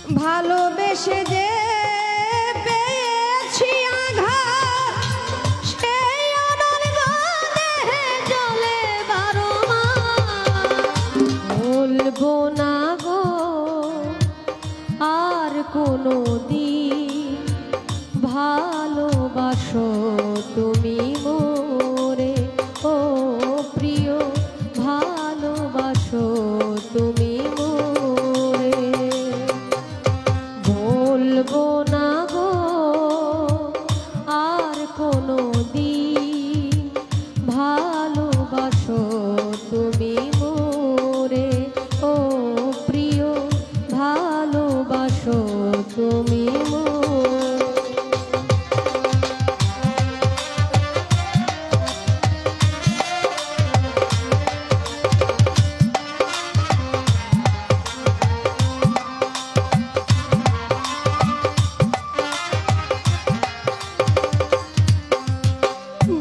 ভালোবেসে যে পেয়েছি আঘাত, সেই অনর্গ দেহে জ্বলে বারো মাস। বলবো না গো আর কোনো দিন, ভালোবাসো তুমি মোরে ও প্রিয়, ভালোবাসো তুমি মোরে। বলবো না গো আর কোনো দিন, ভালোবাসো তুমি মোরে ও প্রিয়, ভালোবাসো তুমি মোরে।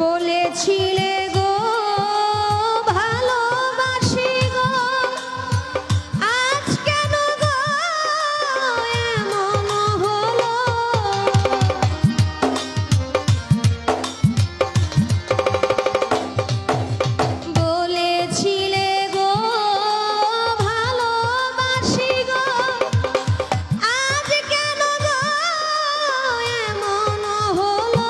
বলেছিলে গো ভালোবাসি গো, আজ কেন গো এমন হলো? বলেছিলে গো ভালোবাসি গো, আজ কেন গো এমন হলো?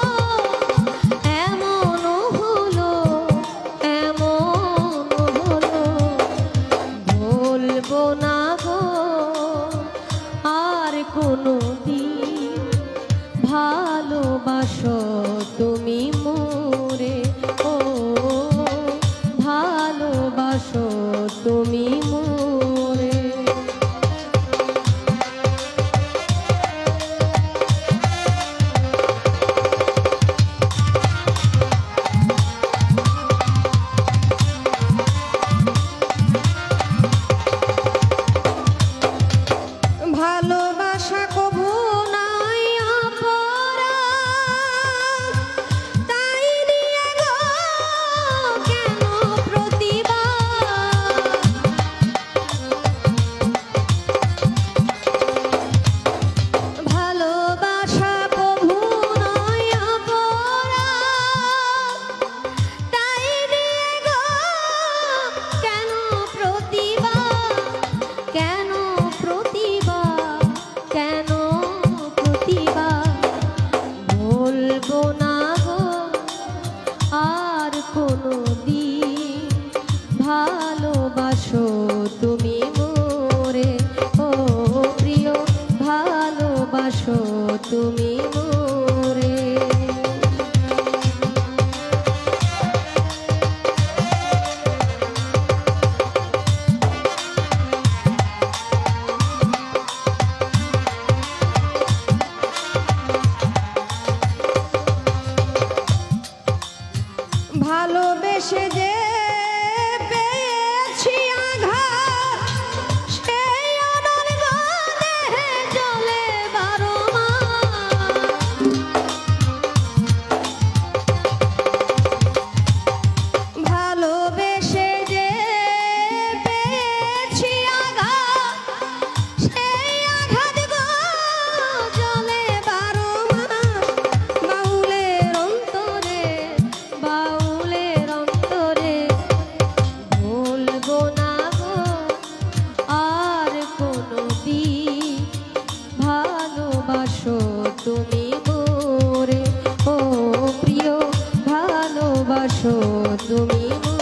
বলবো না গো আর কোনো দিন, ভালোবাসো তুমি মোরে ও, ভালোবাসো তুমি মোরে। ভালোবাসা কভু নাই অপরাধ, তাই নিয়ে গো কেন প্রতিবাদ? ভালোবাসা কভু নাই অপরাধ, তাই নিয়ে গো কেন প্রতিবাদ? কেন প্রতিবাদ? কেন প্রতিবাদ? বলবো না গো আর কোনো দিন, ভালোবাসো তুমি মোরে ও প্রিয়, ভালোবাসো তুমি মোরে। ভালোবেসে যে পেয়েছি আঘাত, সেই অনর্গ দেহে জ্বলে বারো মাস। ভালোবেসে যে পেয়েছি আঘাত, সেই আঘাত গো জ্বলে বারো মাস। বাউলের অন্তরে, বাউলের অন্তরে, বলবো না গো আর কোনো দিন, ভালোবাসো তুমি মোরে ও প্রিয়, ভালোবাসো তুমি মোরে।